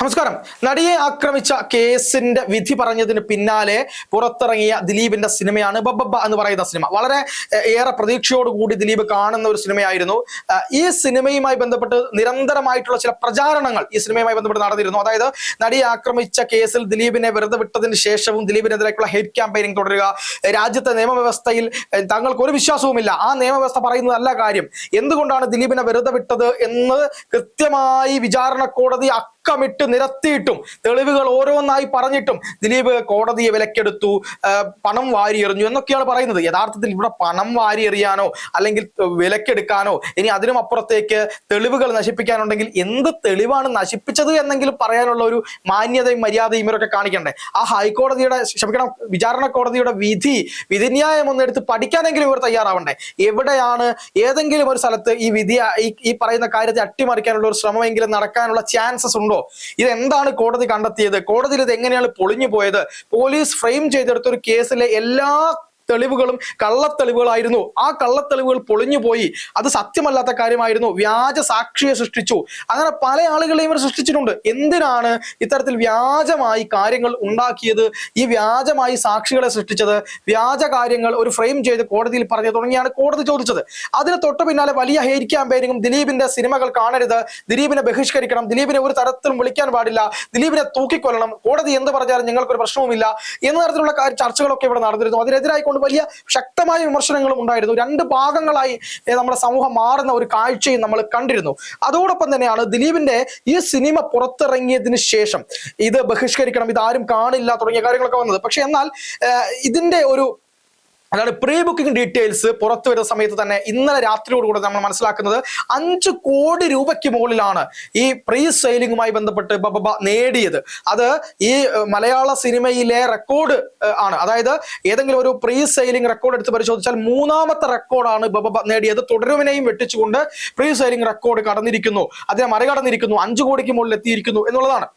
നമസ്കാരം. നടിയെ ആക്രമിച്ച കേസിന്റെ വിധി പറഞ്ഞതിന് പിന്നാലെ പുറത്തിറങ്ങിയ ദിലീപിന്റെ സിനിമയാണ് ബബ്ബ എന്ന് പറയുന്ന സിനിമ. വളരെ ഏറെ പ്രതീക്ഷയോടുകൂടി ദിലീപ് കാണുന്ന ഒരു സിനിമയായിരുന്നു. ഈ സിനിമയുമായി ബന്ധപ്പെട്ട് നിരന്തരമായിട്ടുള്ള ചില പ്രചാരണങ്ങൾ ഈ സിനിമയുമായി ബന്ധപ്പെട്ട് നടന്നിരുന്നു. അതായത് നടിയെ ആക്രമിച്ച കേസിൽ ദിലീപിനെ വെറുതെ വിട്ടതിന് ശേഷവും ദിലീപിനെതിരെയുള്ള ഹേറ്റ് ക്യാമ്പയിനിങ് തുടരുക, രാജ്യത്തെ നിയമവ്യവസ്ഥയിൽ തങ്ങൾക്ക് ഒരു വിശ്വാസവുമില്ല, ആ നിയമവ്യവസ്ഥ പറയുന്നതല്ല കാര്യം, എന്തുകൊണ്ടാണ് ദിലീപിനെ വെറുതെ വിട്ടത് എന്ന് കൃത്യമായി വിചാരണ കോടതി അക്കമിട്ട് നിരത്തിയിട്ടും തെളിവുകൾ ഓരോന്നായി പറഞ്ഞിട്ടും ദിലീപ് കോടതിയെ വിലക്കെടുത്തു, പണം വാരിയെറിഞ്ഞു എന്നൊക്കെയാണ് പറയുന്നത്. യഥാർത്ഥത്തിൽ ഇവിടെ പണം വാരിയെറിയാനോ അല്ലെങ്കിൽ വിലക്കെടുക്കാനോ ഇനി അതിനും അപ്പുറത്തേക്ക് തെളിവുകൾ നശിപ്പിക്കാനുണ്ടെങ്കിൽ എന്ത് തെളിവാണ് നശിപ്പിച്ചത് എന്നെങ്കിലും പറയാനുള്ള ഒരു മാന്യതയും മര്യാദയും ഇവരൊക്കെ കാണിക്കണ്ടേ? ആ ഹൈക്കോടതിയുടെ വിചാരണ കോടതിയുടെ വിധിന്യായം ഒന്ന് എടുത്ത് പഠിക്കാനെങ്കിലും ഇവർ തയ്യാറാവണ്ടേ? എവിടെയാണ് ഏതെങ്കിലും ഒരു സ്ഥലത്ത് ഈ പറയുന്ന കാര്യത്തെ അട്ടിമറിക്കാനുള്ള ഒരു ശ്രമമെങ്കിലും നടക്കാനുള്ള ചാൻസസ് ഉണ്ടോ? ഇതെന്താണ് കോടതി കണ്ടെത്തിയത്? കോടതിയിൽ ഇത് എങ്ങനെയാണ് പൊളിഞ്ഞു പോയത്? പോലീസ് ഫ്രെയിം ചെയ്തെടുത്ത ഒരു കേസിലെ എല്ലാ തെളിവുകളും കള്ളത്തെളിവുകളായിരുന്നു. ആ കള്ളത്തെളിവുകൾ പൊളിഞ്ഞുപോയി, അത് സത്യമല്ലാത്ത കാര്യമായിരുന്നു, വ്യാജ സാക്ഷിയെ സൃഷ്ടിച്ചു. അങ്ങനെ പല ആളുകളെയും ഇവർ സൃഷ്ടിച്ചിട്ടുണ്ട്. എന്തിനാണ് ഇത്തരത്തിൽ വ്യാജമായി കാര്യങ്ങൾ ഉണ്ടാക്കിയത്, ഈ വ്യാജമായി സാക്ഷികളെ സൃഷ്ടിച്ചത്, വ്യാജ കാര്യങ്ങൾ ഒരു ഫ്രെയിം ചെയ്ത് കോടതിയിൽ പറഞ്ഞു തുടങ്ങിയാണ് കോടതി ചോദിച്ചത്. അതിന് തൊട്ട് പിന്നാലെ വലിയ ഹെയ്റ്റ് ക്യാമ്പയിനിങ്ങും, ദിലീപിന്റെ സിനിമകൾ കാണരുത്, ദിലീപിനെ ബഹിഷ്കരിക്കണം, ദിലീപിനെ ഒരു തരത്തിലും വിളിക്കാൻ പാടില്ല, ദിലീപിനെ തൂക്കിക്കൊല്ലണം, കോടതി എന്ത് പറഞ്ഞാലും ഞങ്ങൾക്കൊരു പ്രശ്നവുമില്ല എന്ന തരത്തിലുള്ള ചർച്ചകളൊക്കെ ഇവിടെ നടന്നിരുന്നു. അതിനെതിരായിക്കൊണ്ട് വലിയ ശക്തമായ വിമർശനങ്ങളും ഉണ്ടായിരുന്നു. രണ്ട് ഭാഗങ്ങളായി നമ്മുടെ സമൂഹം മാറുന്ന ഒരു കാഴ്ചയും നമ്മൾ കണ്ടിരുന്നു. അതോടൊപ്പം തന്നെയാണ് ദിലീപിന്റെ ഈ സിനിമ പുറത്തിറങ്ങിയതിന് ശേഷം ഇത് ബഹിഷ്കരിക്കണം, ഇതാരും കാണില്ല തുടങ്ങിയ കാര്യങ്ങളൊക്കെ വന്നത്. പക്ഷെ എന്നാൽ ഇതിന്റെ അതാണ് പ്രീ ബുക്കിംഗ് ഡീറ്റെയിൽസ് പുറത്തു വരുന്ന സമയത്ത് തന്നെ ഇന്നലെ രാത്രിയോടുകൂടെ നമ്മൾ മനസ്സിലാക്കുന്നത് 5 കോടി രൂപയ്ക്ക് മുകളിലാണ് ഈ പ്രീ സെയിലിംഗുമായി ബന്ധപ്പെട്ട് ബബ്ബ നേടിയത്. അത് ഈ മലയാള സിനിമയിലെ റെക്കോർഡ് ആണ്. അതായത് ഏതെങ്കിലും ഒരു പ്രീ സെയിലിംഗ് റെക്കോർഡ് എടുത്ത് പരിശോധിച്ചാൽ 3ാമത്തെ റെക്കോർഡാണ് ബബ്ബ നേടിയത്. തുടരുവിനെയും വെട്ടിച്ചുകൊണ്ട് പ്രീ സെയിലിംഗ് റെക്കോർഡ് കടന്നിരിക്കുന്നു, അതിനെ മറികടന്നിരിക്കുന്നു, 5 കോടിക്ക് മുകളിൽ എത്തിയിരിക്കുന്നു എന്നുള്ളതാണ്.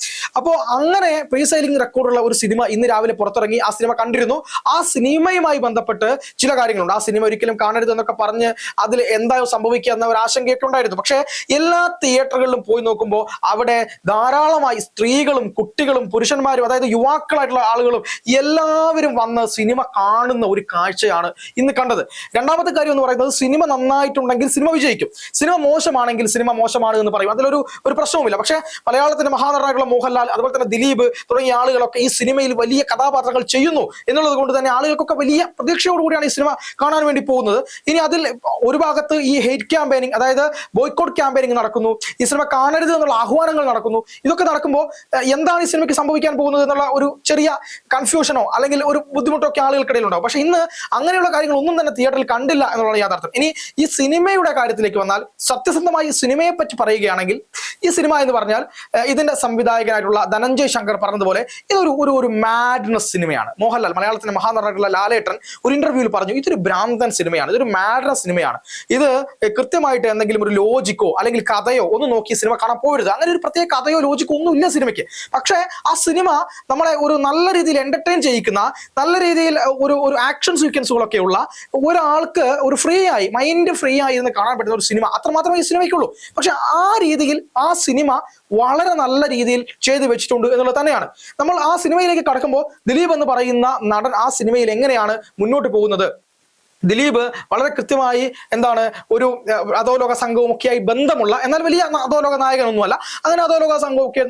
അപ്പോൾ അങ്ങനെ പ്രീ സെയിലിംഗ് റെക്കോർഡുള്ള ഒരു സിനിമ ഇന്ന് രാവിലെ പുറത്തിറങ്ങി. ആ സിനിമ കണ്ടിരുന്നു. ആ സിനിമയുമായി ബന്ധപ്പെട്ട് ചില കാര്യങ്ങളുണ്ട്. ആ സിനിമ ഒരിക്കലും കാണരുത് എന്നൊക്കെ പറഞ്ഞ് അതിൽ എന്തായോ സംഭവിക്കുക എന്ന ഒരു ആശങ്കയൊക്കെ ഉണ്ടായിരുന്നു. പക്ഷെ എല്ലാ തിയേറ്ററുകളിലും പോയി നോക്കുമ്പോൾ അവിടെ ധാരാളമായി സ്ത്രീകളും കുട്ടികളും പുരുഷന്മാരും, അതായത് യുവാക്കളായിട്ടുള്ള ആളുകളും എല്ലാവരും വന്ന് സിനിമ കാണുന്ന ഒരു കാഴ്ചയാണ് ഇന്ന് കണ്ടത്. രണ്ടാമത്തെ കാര്യം എന്ന് പറയുന്നത്, സിനിമ നന്നായിട്ടുണ്ടെങ്കിൽ സിനിമ വിജയിക്കും, സിനിമ മോശമാണെങ്കിൽ സിനിമ മോശമാണ് എന്ന് പറയും. അതിലൊരു പ്രശ്നവുമില്ല. പക്ഷെ മലയാളത്തിന്റെ മഹാനടനായിട്ടുള്ള മോഹൻലാൽ, അതുപോലെ തന്നെ ദിലീപ് തുടങ്ങിയ ആളുകളൊക്കെ ഈ സിനിമയിൽ വലിയ കഥാപാത്രങ്ങൾ ചെയ്യുന്നു എന്നുള്ളത് കൊണ്ട് തന്നെ ആളുകൾക്കൊക്കെ വലിയ പ്രതീക്ഷയോടുകൂടിയാണ് ഈ സിനിമ കാണാൻ വേണ്ടി പോകുന്നത്. ഇനി അതിൽ ഒരു ഭാഗത്ത് ഈ ഹെയ്റ്റ് ക്യാമ്പയിനിങ്, അതായത് ബോയ്ക്കോട്ട് ക്യാമ്പയിനിങ് നടക്കുന്നു, ഈ സിനിമ കാണരുത് എന്നുള്ള ആഹ്വാനങ്ങൾ നടക്കുന്നു. ഇതൊക്കെ നടക്കുമ്പോൾ എന്താണ് ഈ സിനിമയ്ക്ക് സംഭവിക്കാൻ പോകുന്നത് എന്നുള്ള ഒരു ചെറിയ കൺഫ്യൂഷനോ അല്ലെങ്കിൽ ഒരു ബുദ്ധിമുട്ടോ ഒക്കെ ആളുകൾക്കിടയിൽ ഉണ്ടാവും. പക്ഷെ ഇന്ന് അങ്ങനെയുള്ള കാര്യങ്ങളൊന്നും തന്നെ തിയേറ്ററിൽ കണ്ടില്ല എന്നുള്ളതാണ് യാഥാർത്ഥ്യം. ഇനി ഈ സിനിമയുടെ കാര്യത്തിലേക്ക് വന്നാൽ, സത്യസന്ധമായി സിനിമയെ പറ്റി പറയുകയാണെങ്കിൽ, ഈ സിനിമ എന്ന് പറഞ്ഞാൽ ഇതിന്റെ സംവിധായകനായിട്ടുള്ള ധനഞ്ജയ് ശങ്കർ പറഞ്ഞതുപോലെ ഇതൊരു മാഡ്നസ് സിനിമയാണ്. മോഹൻലാൽ, മലയാളത്തിന്റെ മഹാനടനായിട്ടുള്ള ലാലേട്ടൻ ഒരു ഇന്റർവ്യൂവിൽ പറഞ്ഞു, ഇതൊരു ഭ്രാന്തൻ സിനിമയാണ്, ഇതൊരു മാഡ്നസ് സിനിമയാണ്, ഇത് കൃത്യമായിട്ട് എന്തെങ്കിലും ഒരു ലോജിക്കോ അല്ലെങ്കിൽ കഥയോ ഒന്നും നോക്കി സിനിമ കാണാൻ പോകരുത്. അങ്ങനെ ഒരു പ്രത്യേക കഥയോ ലോജിക്കോ ഒന്നും ഇല്ല സിനിമയ്ക്ക്. പക്ഷേ ആ സിനിമ നമ്മളെ ഒരു നല്ല രീതിയിൽ എന്റർടൈൻ ചെയ്യിക്കുന്ന, നല്ല രീതിയിൽ ഒരു ആക്ഷൻ സീക്വൻസുകളൊക്കെ ഉള്ള, ഒരാൾക്ക് ഒരു മൈൻഡ് ഫ്രീ ആയി ഇരുന്ന് കാണാൻ പറ്റുന്ന ഒരു സിനിമ, അത്രമാത്രമേ ഈ സിനിമയ്ക്കുള്ളൂ. പക്ഷെ ആ രീതിയിൽ ആ സിനിമ വളരെ നല്ല രീതിയിൽ ചെയ്തു വെച്ചിട്ടുണ്ട് എന്നുള്ളത് തന്നെയാണ്. നമ്മൾ ആ സിനിമയിലേക്ക് കടക്കുമ്പോൾ ദിലീപ് എന്ന് പറയുന്ന നടൻ ആ സിനിമയിൽ എങ്ങനെയാണ് മുന്നോട്ട് പോകുന്നത്? ദിലീപ് വളരെ കൃത്യമായി ഒരു അധോലോക സംഘവും ഒക്കെയായി ബന്ധമുള്ള, എന്നാൽ വലിയ അധോലോക നായകനൊന്നുമല്ല, അങ്ങനെ അധോലോക സംഘവും ഒക്കെ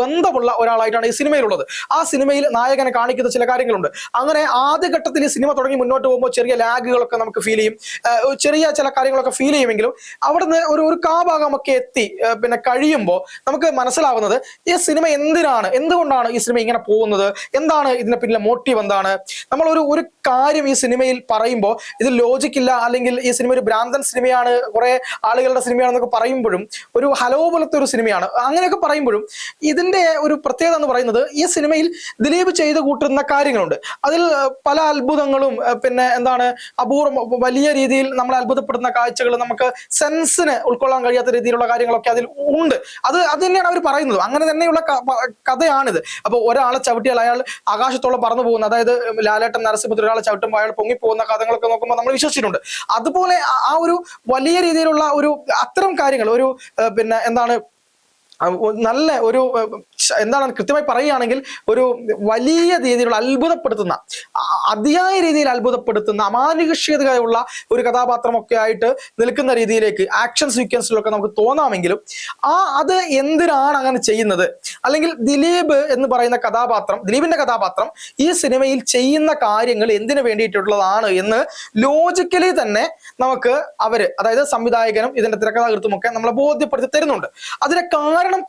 ബന്ധമുള്ള ഒരാളായിട്ടാണ് ഈ സിനിമയിലുള്ളത്. ആ സിനിമയിൽ നായകനെ കാണിക്കുന്ന ചില കാര്യങ്ങളുണ്ട്. അങ്ങനെ ആദ്യഘട്ടത്തിൽ ഈ സിനിമ തുടങ്ങി മുന്നോട്ട് പോകുമ്പോൾ ചെറിയ ലാഗുകളൊക്കെ നമുക്ക് ഫീൽ ചെയ്യും, ചെറിയ ചില കാര്യങ്ങളൊക്കെ ഫീൽ ചെയ്യുമെങ്കിലും അവിടുന്ന് ഒരു കാഭാഗമൊക്കെ എത്തി പിന്നെ കഴിയുമ്പോൾ നമുക്ക് മനസ്സിലാവുന്നത് ഈ സിനിമ എന്തുകൊണ്ടാണ് ഈ സിനിമ ഇങ്ങനെ പോകുന്നത്, എന്താണ് ഇതിനെ പിന്നിലെ മോട്ടീവ്, എന്താണ്. നമ്മൾ ഒരു കാര്യം ഈ സിനിമയിൽ പറയുമ്പോൾ ഇത് ലോജിക്കില്ല, അല്ലെങ്കിൽ ഈ സിനിമ ഒരു ഭ്രാന്തൻ സിനിമയാണ്, കുറെ ആളുകളുടെ സിനിമയാണെന്നൊക്കെ പറയുമ്പോഴും, ഒരു ഹലോ പോലത്തെ ഒരു സിനിമയാണ്, അങ്ങനെയൊക്കെ പറയുമ്പോഴും ഇതിന്റെ ഒരു പ്രത്യേകത എന്ന് പറയുന്നത്, ഈ സിനിമയിൽ ദിലീപ് ചെയ്ത് കൂട്ടുന്ന കാര്യങ്ങളുണ്ട്. അതിൽ പല അത്ഭുതങ്ങളും, പിന്നെ അപൂർവം വലിയ രീതിയിൽ നമ്മളെ അത്ഭുതപ്പെടുന്ന കാഴ്ചകൾ, നമുക്ക് സെൻസിന് ഉൾക്കൊള്ളാൻ കഴിയാത്ത രീതിയിലുള്ള കാര്യങ്ങളൊക്കെ അതിൽ ഉണ്ട്. അത് തന്നെയാണ് അവർ പറയുന്നത്. അങ്ങനെ തന്നെയുള്ള കഥയാണിത്. അപ്പോൾ ഒരാളെ ചവിട്ടിയാൽ അയാൾ ആകാശത്തോളം പറന്നു പോകുന്ന, അതായത് ലാലേട്ടൻ നരസിംഹത്തിൽ ഒരാളെ ചവിട്ടുമ്പോൾ അയാൾ പൊങ്ങിപ്പോകുന്ന കഥകളൊക്കെ നോക്കുമ്പോൾ നമ്മൾ വിശ്വസിച്ചിട്ടുണ്ട്. അതുപോലെ ആ ഒരു വലിയ രീതിയിലുള്ള അത്തരം കാര്യങ്ങൾ, പിന്നെ നല്ല എന്താണ് കൃത്യമായി പറയുകയാണെങ്കിൽ ഒരു വലിയ രീതിയിലുള്ള അത്ഭുതപ്പെടുത്തുന്ന, അതിയായ രീതിയിൽ അത്ഭുതപ്പെടുത്തുന്ന, അമാനുഷികതയുള്ള ഒരു കഥാപാത്രമൊക്കെ ആയിട്ട് നിൽക്കുന്ന രീതിയിലേക്ക് ആക്ഷൻ സീക്വൻസിലൊക്കെ നമുക്ക് തോന്നാമെങ്കിലും അത് എന്തിനാണ് അങ്ങനെ ചെയ്യുന്നത്, അല്ലെങ്കിൽ ദിലീപ് എന്ന് പറയുന്ന കഥാപാത്രം, ദിലീപിന്റെ കഥാപാത്രം ഈ സിനിമയിൽ ചെയ്യുന്ന കാര്യങ്ങൾ എന്തിനു വേണ്ടിയിട്ടുള്ളതാണ് എന്ന് ലോജിക്കലി തന്നെ നമുക്ക് അതായത് സംവിധായകനും ഇതിന്റെ തിരക്കഥാകൃത്തും ഒക്കെ നമ്മളെ ബോധ്യപ്പെടുത്തി തരുന്നുണ്ട്. അതിന്റെ കാരണം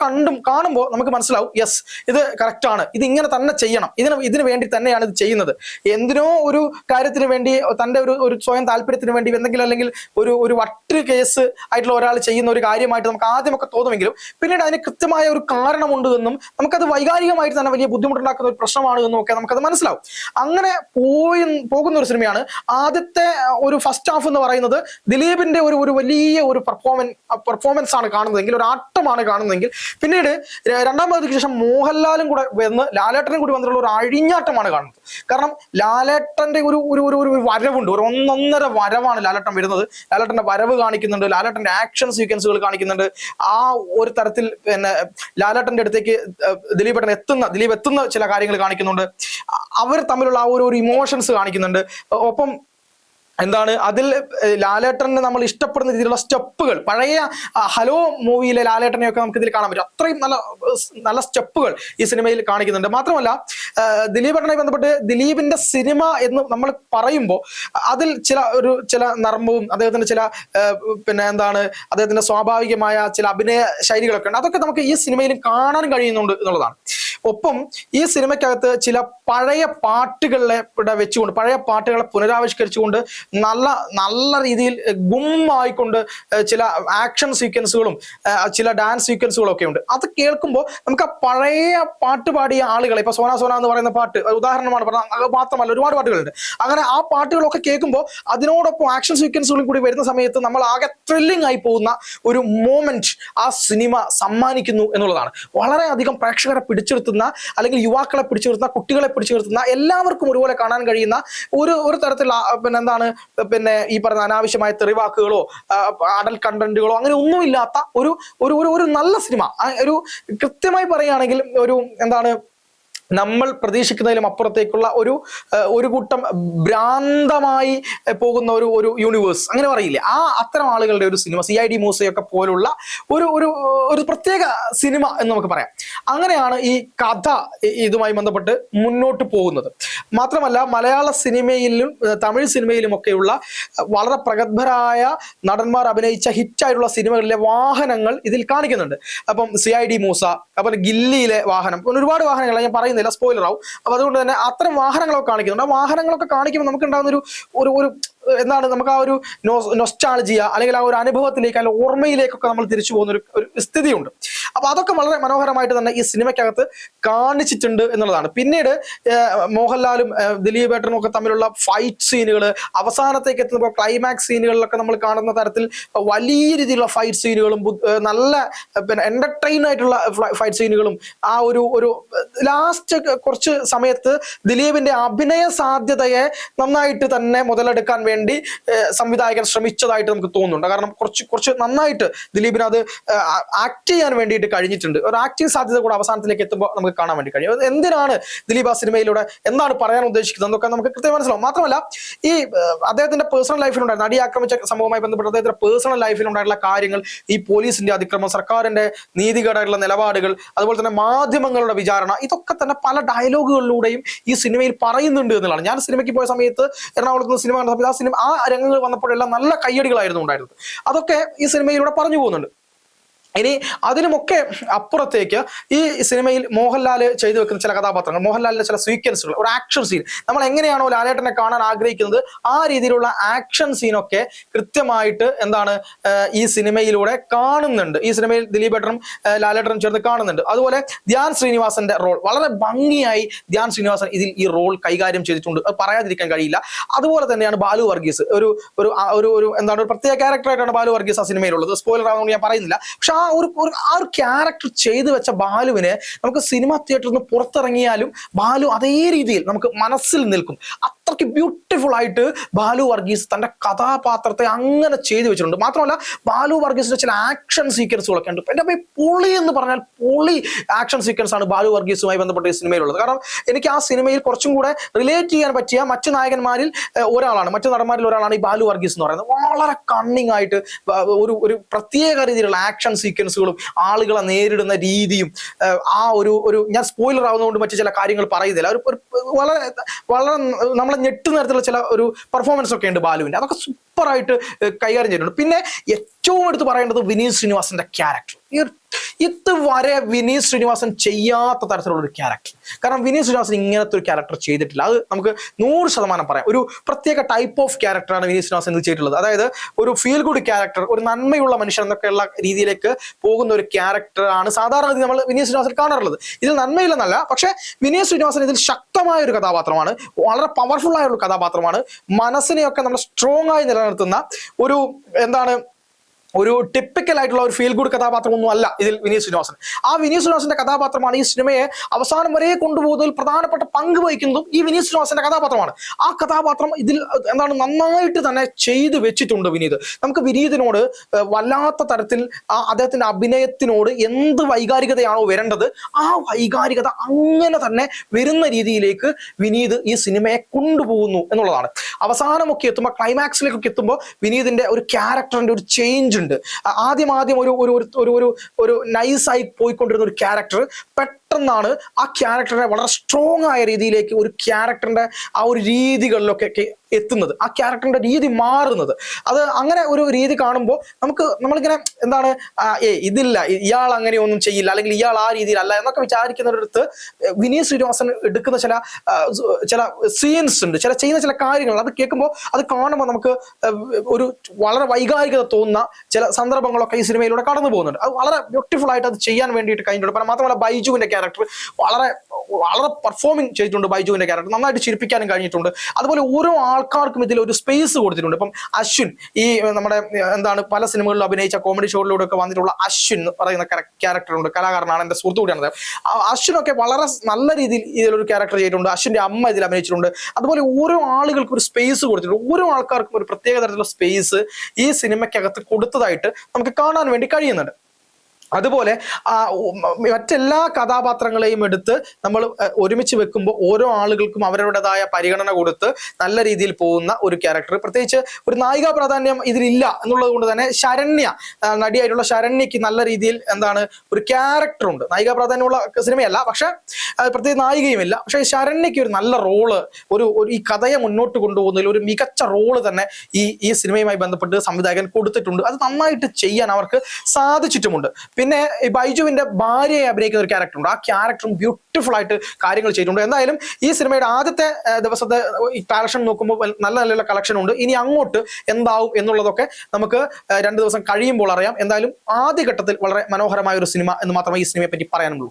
കാണുമ്പോൾ നമുക്ക് മനസ്സിലാവും, യെസ് ഇത് കറക്റ്റ് ആണ്, ഇത് ഇങ്ങനെ തന്നെ ചെയ്യണം, ഇതിനു വേണ്ടി തന്നെയാണ് ഇത് ചെയ്യുന്നത്. എന്തിനോ ഒരു കാര്യത്തിന് വേണ്ടി, തന്റെ ഒരു സ്വയം താല്പര്യത്തിന് വേണ്ടി എന്തെങ്കിലും, അല്ലെങ്കിൽ ഒരു വട്ട് കേസ് ആയിട്ടുള്ള ഒരാൾ ചെയ്യുന്ന ഒരു കാര്യമായിട്ട് നമുക്ക് ആദ്യമൊക്കെ തോന്നുമെങ്കിലും പിന്നീട് അതിന് കൃത്യമായ ഒരു കാരണമുണ്ട് എന്നും നമുക്കത് വൈകാരികമായിട്ട് തന്നെ വലിയ ബുദ്ധിമുട്ടുണ്ടാക്കുന്ന ഒരു പ്രശ്നമാണ് എന്നും ഒക്കെ നമുക്കത് മനസ്സിലാവും. അങ്ങനെ പോകുന്ന ഒരു സിനിമയാണ്. ആദ്യത്തെ ഒരു ഫസ്റ്റ് ഹാഫ് എന്ന് പറയുന്നത് ദിലീപിന്റെ ഒരു വലിയ ഒരു പെർഫോമൻസ് ആണ് കാണുന്നതെങ്കിൽ, ഒരു ആട്ടമാണ് കാണുന്നതെങ്കിൽ, പിന്നീട് രണ്ടാം പകുതിക്ക് ശേഷം മോഹൻലാലും കൂടെ വന്ന് ലാലേട്ടനും കൂടി വന്നിട്ടുള്ള ഒരു അഴിഞ്ഞാട്ടമാണ് കാണുന്നത്. കാരണം ലാലേട്ടന്റെ ഒരു വരവുണ്ട്, ഒരു ഒന്നൊന്നര വരവാണ് ലാലേട്ടൻ വരുന്നത്. ലാലേട്ടന്റെ വരവ് കാണിക്കുന്നുണ്ട്, ലാലേട്ടന്റെ ആക്ഷൻ സീക്വൻസുകൾ കാണിക്കുന്നുണ്ട്. ആ ഒരു തരത്തിൽ പിന്നെ ലാലേട്ടന്റെ അടുത്തേക്ക് ദിലീപ് എത്തുന്ന ചില കാര്യങ്ങൾ കാണിക്കുന്നുണ്ട്. അവർ തമ്മിലുള്ള ആ ഒരു ഇമോഷൻസ് കാണിക്കുന്നുണ്ട്. ഒപ്പം എന്താണ് അതിൽ ലാലേട്ടനെ നമ്മൾ ഇഷ്ടപ്പെടുന്ന രീതിയിലുള്ള സ്റ്റെപ്പുകൾ, പഴയ ഹലോ മൂവിയിലെ ലാലേട്ടനെയൊക്കെ നമുക്ക് ഇതിൽ കാണാൻ പറ്റും. അത്രയും നല്ല സ്റ്റെപ്പുകൾ ഈ സിനിമയിൽ കാണിക്കുന്നുണ്ട്. മാത്രമല്ല ദിലീപേട്ടനുമായി ബന്ധപ്പെട്ട് ദിലീപിന്റെ സിനിമ എന്ന് നമ്മൾ പറയുമ്പോൾ അതിൽ ചില നർമ്മവും അദ്ദേഹത്തിന്റെ ചില അദ്ദേഹത്തിന്റെ സ്വാഭാവികമായ ചില അഭിനയ ശൈലികളൊക്കെ ഉണ്ട്. അതൊക്കെ നമുക്ക് ഈ സിനിമയിലും കാണാൻ കഴിയുന്നുണ്ട് എന്നുള്ളതാണ്. ഒപ്പം ഈ സിനിമയ്ക്കകത്ത് ചില പഴയ പാട്ടുകളെ വെച്ചുകൊണ്ട്, പഴയ പാട്ടുകളെ പുനരാവിഷ്കരിച്ചുകൊണ്ട് നല്ല രീതിയിൽ ഗുമ്മായിക്കൊണ്ട് ചില ആക്ഷൻ സീക്വൻസുകളും ചില ഡാൻസ് സീക്വൻസുകളും ഒക്കെ ഉണ്ട്. അത് കേൾക്കുമ്പോൾ നമുക്ക് ആ പഴയ പാട്ട് പാടിയ ആളുകളെ, ഇപ്പൊ സോന സോന എന്ന് പറയുന്ന പാട്ട് ഉദാഹരണമാണ് പറഞ്ഞത്, മാത്രമല്ല ഒരുപാട് പാട്ടുകളുണ്ട്. അങ്ങനെ ആ പാട്ടുകളൊക്കെ കേൾക്കുമ്പോൾ അതിനോടൊപ്പം ആക്ഷൻ സീക്വൻസുകളും കൂടി വരുന്ന സമയത്ത് നമ്മൾ ആകെ ത്രില്ലിംഗ് ആയി പോകുന്ന ഒരു മോമെന്റ് ആ സിനിമ സമ്മാനിക്കുന്നു എന്നുള്ളതാണ്. വളരെയധികം പ്രേക്ഷകരെ പിടിച്ചെടുത്തുന്ന, അല്ലെങ്കിൽ യുവാക്കളെ പിടിച്ചെടുത്തുന്ന, കുട്ടികളെ പിടിച്ചെടുത്തുന്ന, എല്ലാവർക്കും ഒരുപോലെ കാണാൻ കഴിയുന്ന ഒരു തരത്തിലുള്ള ഈ പറഞ്ഞ അനാവശ്യമായ തെറിവാക്കുകളോ അഡൽ കണ്ടന്റുകളോ അങ്ങനെ ഒന്നുമില്ലാത്ത ഒരു നല്ല സിനിമ. കൃത്യമായി പറയുകയാണെങ്കിൽ നമ്മൾ പ്രതീക്ഷിക്കുന്നതിലും അപ്പുറത്തേക്കുള്ള ഒരു കൂട്ടം ഭ്രാന്തമായി പോകുന്ന ഒരു യൂണിവേഴ്സ്, അങ്ങനെ പറയില്ലേ, അത്തരം ആളുകളുടെ ഒരു സിനിമ, CID മൂസയൊക്കെ പോലുള്ള ഒരു പ്രത്യേക സിനിമ എന്ന് നമുക്ക് പറയാം. അങ്ങനെയാണ് ഈ കഥ ഇതുമായി ബന്ധപ്പെട്ട് മുന്നോട്ട് പോകുന്നത്. മാത്രമല്ല മലയാള സിനിമയിലും തമിഴ് സിനിമയിലും ഒക്കെയുള്ള വളരെ പ്രഗത്ഭരായ നടന്മാർ അഭിനയിച്ച ഹിറ്റായിട്ടുള്ള സിനിമകളിലെ വാഹനങ്ങൾ ഇതിൽ കാണിക്കുന്നുണ്ട്. അപ്പം CID മൂസ, അതുപോലെ ഗില്ലിയിലെ വാഹനം, ഒരുപാട് വാഹനങ്ങൾ ഞാൻ പറയുന്നില്ല, സ്പോയിലർ ആവും. അപ്പൊ അതുകൊണ്ട് തന്നെ അത്തരം വാഹനങ്ങളൊക്കെ കാണിക്കുന്നുണ്ട്. ആ വാഹനങ്ങളൊക്കെ കാണിക്കുമ്പോൾ നമുക്ക് ഉണ്ടാകുന്ന ഒരു നമുക്ക് ആ ഒരു നൊസ്റ്റാൾജിയ, അല്ലെങ്കിൽ ആ ഒരു അനുഭവത്തിലേക്ക്, അല്ലെങ്കിൽ ഓർമ്മയിലേക്കൊക്കെ നമ്മൾ തിരിച്ചു പോകുന്ന ഒരു സ്ഥിതിയുണ്ട്. അപ്പൊ അതൊക്കെ വളരെ മനോഹരമായിട്ട് തന്നെ ഈ സിനിമയ്ക്കകത്ത് കാണിച്ചിട്ടുണ്ട് എന്നുള്ളതാണ്. പിന്നീട് മോഹൻലാലും ദിലീപേട്ടനും ഒക്കെ തമ്മിലുള്ള ഫൈറ്റ് സീനുകൾ, അവസാനത്തേക്ക് എത്തുമ്പോൾ ക്ലൈമാക്സ് സീനുകളിലൊക്കെ നമ്മൾ കാണുന്ന തരത്തിൽ വലിയ രീതിയിലുള്ള ഫൈറ്റ് സീനുകളും നല്ല എന്റർടൈൻ ആയിട്ടുള്ള ഫൈറ്റ് സീനുകളും, ആ ഒരു ലാസ്റ്റ് കുറച്ച് സമയത്ത് ദിലീപിന്റെ അഭിനയ സാധ്യതയെ നന്നായിട്ട് തന്നെ മുതലെടുക്കാൻ വേണ്ടി സംവിധായകൻ ശ്രമിച്ചതായിട്ട് നമുക്ക് തോന്നുന്നുണ്ട്. കാരണം കുറച്ച് നന്നായിട്ട് ദിലീപിന് അത് ആക്ട് ചെയ്യാൻ വേണ്ടിയിട്ട് കഴിഞ്ഞിട്ടുണ്ട്. ഒരു ആക്ടിങ് സാധ്യത കൂടെ അവസാനത്തിലേക്ക് എത്തുമ്പോൾ നമുക്ക് കാണാൻ വേണ്ടി കഴിയും. എന്തിനാണ് ദിലീപ് ആ സിനിമയിലൂടെ എന്താണ് പറയാൻ ഉദ്ദേശിക്കുന്നത് എന്നൊക്കെ നമുക്ക് കൃത്യമായി മനസ്സിലാവും. മാത്രമല്ല ഈ അദ്ദേഹത്തിന്റെ പേഴ്സണൽ ലൈഫിലുണ്ടായിരുന്ന, നടി ആക്രമിച്ച സംഭവവുമായി ബന്ധപ്പെട്ട് അദ്ദേഹത്തിന്റെ പേഴ്സണൽ ലൈഫിലുണ്ടായിട്ടുള്ള കാര്യങ്ങൾ, ഈ പോലീസിന്റെ അതിക്രമം, സർക്കാരിന്റെ നീതികേടായിട്ടുള്ള നിലപാടുകൾ, അതുപോലെ തന്നെ മാധ്യമങ്ങളുടെ വിചാരണ, ഇതൊക്കെ തന്നെ പല ഡയലോഗുകളിലൂടെയും ഈ സിനിമയിൽ പറയുന്നുണ്ട് എന്നുള്ളതാണ്. ഞാൻ സിനിമയ്ക്ക് പോയ സമയത്ത്, എറണാകുളത്ത് നിന്ന് സിനിമ കണ്ട സമയത്ത് ആ രംഗങ്ങൾ വന്നപ്പോഴെല്ലാം നല്ല കയ്യടികളായിരുന്നു ഉണ്ടായിരുന്നത്. അതൊക്കെ ഈ സിനിമയിലൂടെ പറഞ്ഞു പോകുന്നുണ്ട്. ഇനി അതിനുമൊക്കെ അപ്പുറത്തേക്ക് ഈ സിനിമയിൽ മോഹൻലാൽ ചെയ്തു വെക്കുന്ന ചില കഥാപാത്രങ്ങൾ, മോഹൻലാലിന്റെ ചില സീക്വൻസുകൾ, ഒരു ആക്ഷൻ സീൻ, നമ്മൾ എങ്ങനെയാണോ ലാലേട്ടനെ കാണാൻ ആഗ്രഹിക്കുന്നത് ആ രീതിയിലുള്ള ആക്ഷൻ സീനൊക്കെ കൃത്യമായിട്ട് ഈ സിനിമയിലൂടെ കാണുന്നുണ്ട്. ഈ സിനിമയിൽ ദിലീപേട്ടനും ലാലേട്ടനും ചേർന്ന് കാണുന്നുണ്ട്. അതുപോലെ ധ്യാൻ ശ്രീനിവാസന്റെ റോൾ വളരെ ഭംഗിയായി ധ്യാൻ ശ്രീനിവാസൻ ഇതിൽ ഈ റോൾ കൈകാര്യം ചെയ്തിട്ടുണ്ട്, അത് പറയാതിരിക്കാൻ കഴിയില്ല. അതുപോലെ തന്നെയാണ് ബാലു വർഗീസ്, ഒരു പ്രത്യേക ക്യാരക്ടറായിട്ടാണ് ബാലു വർഗീസ് ആ സിനിമയിലുള്ളത്. സ്പോയിലർ ആവുന്നത് ഞാൻ പറയുന്നില്ല. പക്ഷെ ആ ഒരു ക്യാരക്ടർ ചെയ്തു വെച്ച ബാലുവിനെ നമുക്ക് സിനിമ തിയേറ്ററിൽ നിന്ന് പുറത്തിറങ്ങിയാലും ബാലു അതേ രീതിയിൽ നമുക്ക് മനസ്സിൽ നിൽക്കും. അത്രയ്ക്ക് ബ്യൂട്ടിഫുൾ ആയിട്ട് ബാലു വർഗീസ് തന്റെ കഥാപാത്രത്തെ അങ്ങനെ ചെയ്തു വെച്ചിട്ടുണ്ട്. മാത്രമല്ല ബാലു വർഗീസിന്റെ ചില ആക്ഷൻ സീക്വൻസുകളൊക്കെ ഉണ്ട്. എന്റെ പോയി പൊളി എന്ന് പറഞ്ഞാൽ പൊളി ആക്ഷൻ സീക്വൻസ് ആണ് ബാലു വർഗീസുമായി ബന്ധപ്പെട്ട ഈ സിനിമയിലുള്ളത്. കാരണം എനിക്ക് ആ സിനിമയിൽ കുറച്ചും കൂടെ റിലേറ്റ് ചെയ്യാൻ പറ്റിയ മറ്റു നായകന്മാരിൽ ഒരാളാണ്, മറ്റു നടന്മാരിൽ ഒരാളാണ് ഈ ബാലു വർഗീസ് എന്ന് പറയുന്നത്. വളരെ കണ്ണിങ് ആയിട്ട് ഒരു പ്രത്യേക രീതിയിലുള്ള ആക്ഷൻ സീക്വൻസുകളും ആളുകളെ നേരിടുന്ന രീതിയും ഞാൻ സ്പോയിലർ ആവുന്നതുകൊണ്ട് മറ്റു ചില കാര്യങ്ങൾ പറയുന്നില്ല. വളരെ വളരെ നമ്മളെ ഞെട്ടുന്ന തരത്തിലുള്ള ചില ഒരു പെർഫോമൻസ് ഒക്കെ ഉണ്ട് ബാലുവിന്റെ. അതൊക്കെ സൂപ്പറായിട്ട് കൈകാര്യം ചെയ്തിട്ടുണ്ട്. പിന്നെ ഏറ്റവും എടുത്ത് പറയേണ്ടത് വിനീത് ശ്രീനിവാസന്റെ ക്യാരക്ടർ. ഇതുവരെ വിനീത് ശ്രീനിവാസൻ ചെയ്യാത്ത തരത്തിലുള്ള ഒരു ക്യാരക്ടർ. കാരണം വിനീത് ശ്രീനിവാസൻ ഇങ്ങനത്തെ ഒരു ക്യാരക്ടർ ചെയ്തിട്ടില്ല. അത് നമുക്ക് 100% പറയാം. ഒരു പ്രത്യേക ടൈപ്പ് ഓഫ് ക്യാരക്ടറാണ് വിനീത് ശ്രീനിവാസൻ ഇത് ചെയ്തിട്ടുള്ളത്. അതായത് ഒരു ഫീൽ ഗുഡ് ക്യാരക്ടർ, ഒരു നന്മയുള്ള മനുഷ്യൻ എന്നൊക്കെയുള്ള രീതിയിലേക്ക് പോകുന്ന ഒരു ക്യാരക്ടറാണ് സാധാരണ നമ്മൾ വിനീത് ശ്രീനിവാസൻ കാണാറുള്ളത്. ഇതിൽ നന്മയില്ലെന്നല്ല, പക്ഷെ വിനീത് ശ്രീനിവാസൻ ഇതിൽ ശക്തമായ ഒരു കഥാപാത്രമാണ്, വളരെ പവർഫുൾ ആയ ഒരു കഥാപാത്രമാണ്. മനസ്സിനെയൊക്കെ നമ്മൾ സ്ട്രോങ് ആയി നിലനിർത്തുന്ന ഒരു ടിപ്പിക്കൽ ആയിട്ടുള്ള ഒരു ഫീൽ ഗുഡ് കഥാപാത്രമൊന്നും അല്ല ഇതിൽ വിനീത് ശ്രീനിവാസൻ. ആ വിനീത് ശ്രീനിവാസന്റെ കഥാപാത്രമാണ് ഈ സിനിമയെ അവസാനം വരെ കൊണ്ടുപോകുന്നതിൽ പ്രധാനപ്പെട്ട പങ്ക് വഹിക്കുന്നതും ഈ വിനീത് ശ്രീനിവാസന്റെ കഥാപാത്രമാണ്. ആ കഥാപാത്രം ഇതിൽ നന്നായിട്ട് തന്നെ ചെയ്തു വെച്ചിട്ടുണ്ട് വിനീത്. നമുക്ക് വിനീതിനോട് വല്ലാത്ത തരത്തിൽ അദ്ദേഹത്തിന്റെ അഭിനയത്തിനോട് എന്ത് വൈകാരികതയാണോ വരേണ്ടത് ആ വൈകാരികത അങ്ങനെ തന്നെ വരുന്ന രീതിയിലേക്ക് വിനീത് ഈ സിനിമയെ കൊണ്ടുപോകുന്നു എന്നുള്ളതാണ്. അവസാനമൊക്കെ എത്തുമ്പോൾ, ക്ലൈമാക്സിലേക്കൊക്കെ എത്തുമ്പോൾ വിനീതിന്റെ ഒരു ക്യാരക്ടറിന്റെ ഒരു ചേഞ്ച് ഉണ്ട്. ആദ്യം ഒരു നൈസായി പോയിക്കൊണ്ടിരുന്ന ഒരു ക്യാരക്ടർ പെട്ടെന്നാണ് ആ ക്യാരക്ടറെ വളരെ സ്ട്രോങ് ആയ രീതിയിലേക്ക് ഒരു ക്യാരക്ടറിന്റെ ആ ഒരു രീതികളിലൊക്കെ എത്തുന്നത്, ആ ക്യാരക്ടറിന്റെ രീതി മാറുന്നത്. അത് അങ്ങനെ ഒരു രീതി കാണുമ്പോൾ നമ്മളിങ്ങനെ ഇതില്ല, ഇയാൾ അങ്ങനെയൊന്നും ചെയ്യില്ല, അല്ലെങ്കിൽ ഇയാൾ ആ രീതിയിലല്ല എന്നൊക്കെ വിചാരിക്കുന്നവരടുത്ത് വിനീത് ശ്രീനിവാസൻ എടുക്കുന്ന ചില സീൻസ് ഉണ്ട്, ചെയ്യുന്ന ചില കാര്യങ്ങൾ, അത് കേൾക്കുമ്പോൾ അത് കാണുമ്പോൾ നമുക്ക് ഒരു വളരെ വൈകാരികത തോന്നുന്ന ചില സന്ദർഭങ്ങളൊക്കെ ഈ സിനിമയിലൂടെ കടന്നു പോകുന്നുണ്ട്. അത് വളരെ ബ്യൂട്ടിഫുൾ ആയിട്ട് അത് ചെയ്യാൻ വേണ്ടിയിട്ട് കഴിഞ്ഞിട്ടുണ്ട്. മാത്രമല്ല ബൈജുവിന്റെ ക്യാരക്ടർ വളരെ വളരെ പെർഫോമിങ് ചെയ്തിട്ടുണ്ട്. ബൈജുവിന്റെ ക്യാരക്ടർ നന്നായിട്ട് ചിരിപ്പിക്കാനും കഴിഞ്ഞിട്ടുണ്ട്. അതുപോലെ ഓരോ ആൾക്കാർക്കും ഇതിൽ ഒരു സ്പേസ് കൊടുത്തിട്ടുണ്ട്. ഇപ്പം അശ്വിൻ, ഈ നമ്മുടെ പല സിനിമകളിലും അഭിനയിച്ച കോമഡി ഷോകളിലൂടെ ഒക്കെ വന്നിട്ടുള്ള അശ്വിൻ എന്ന് പറയുന്ന ക്യാരക്ടറുണ്ട്, കലാകാരനാണ്, എന്റെ സുഹൃത്തു കൂടിയാണ്. അശ്വിനൊക്കെ വളരെ നല്ല രീതിയിൽ ഇതിലൊരു ക്യാരക്ടർ ചെയ്തിട്ടുണ്ട്. അശ്വിന്റെ അമ്മ ഇതിൽ അഭിനയിച്ചിട്ടുണ്ട്. അതുപോലെ ഓരോ ആളുകൾക്കും ഒരു സ്പേസ് കൊടുത്തിട്ടുണ്ട്. ഓരോ ആൾക്കാർക്കും ഒരു പ്രത്യേക തരത്തിലുള്ള സ്പേസ് ഈ സിനിമയ്ക്കകത്ത് കൊടുത്തതായിട്ട് നമുക്ക് കാണാൻ വേണ്ടി കഴിയുന്നുണ്ട്. അതുപോലെ മറ്റെല്ലാ കഥാപാത്രങ്ങളെയും എടുത്ത് നമ്മൾ ഒരുമിച്ച് വെക്കുമ്പോൾ ഓരോ ആളുകൾക്കും അവരവരുടേതായ പരിഗണന കൊടുത്ത് നല്ല രീതിയിൽ പോകുന്ന ഒരു ക്യാരക്ടർ. പ്രത്യേകിച്ച് ഒരു നായിക പ്രാധാന്യം ഇതിലില്ല എന്നുള്ളത് കൊണ്ട് തന്നെ നടിയായിട്ടുള്ള ശരണ്യക്ക് നല്ല രീതിയിൽ ഒരു ക്യാരക്ടർ ഉണ്ട്. നായിക പ്രാധാന്യമുള്ള സിനിമയല്ല, പക്ഷെ പ്രത്യേക നായികയുമില്ല. പക്ഷെ ശരണ്യക്ക് ഒരു നല്ല റോള്, ഈ കഥയെ മുന്നോട്ട് കൊണ്ടുപോകുന്നതിൽ ഒരു മികച്ച റോള് തന്നെ ഈ സിനിമയുമായി ബന്ധപ്പെട്ട് സംവിധായകൻ കൊടുത്തിട്ടുണ്ട്. അത് നന്നായിട്ട് ചെയ്യാൻ അവർക്ക് സാധിച്ചിട്ടുമുണ്ട്. പിന്നെ ഈ ബൈജുവിന്റെ ഭാര്യയെ അഭിനയിക്കുന്ന ഒരു ക്യാരക്ടർ ഉണ്ട്. ആ ക്യാരക്ടറും ബ്യൂട്ടിഫുൾ ആയിട്ട് കാര്യങ്ങൾ ചെയ്തിട്ടുണ്ട്. എന്തായാലും ഈ സിനിമയുടെ ആദ്യത്തെ ദിവസത്തെ ഈ കളക്ഷൻ നോക്കുമ്പോൾ നല്ല നല്ല കളക്ഷൻ ഉണ്ട്. ഇനി അങ്ങോട്ട് എന്താവും എന്നുള്ളതൊക്കെ നമുക്ക് 2 ദിവസം കഴിയുമ്പോൾ അറിയാം. എന്തായാലും ആദ്യഘട്ടത്തിൽ വളരെ മനോഹരമായ ഒരു സിനിമ എന്ന് മാത്രമേ ഈ സിനിമയെ പറ്റി പറയാനുള്ളൂ.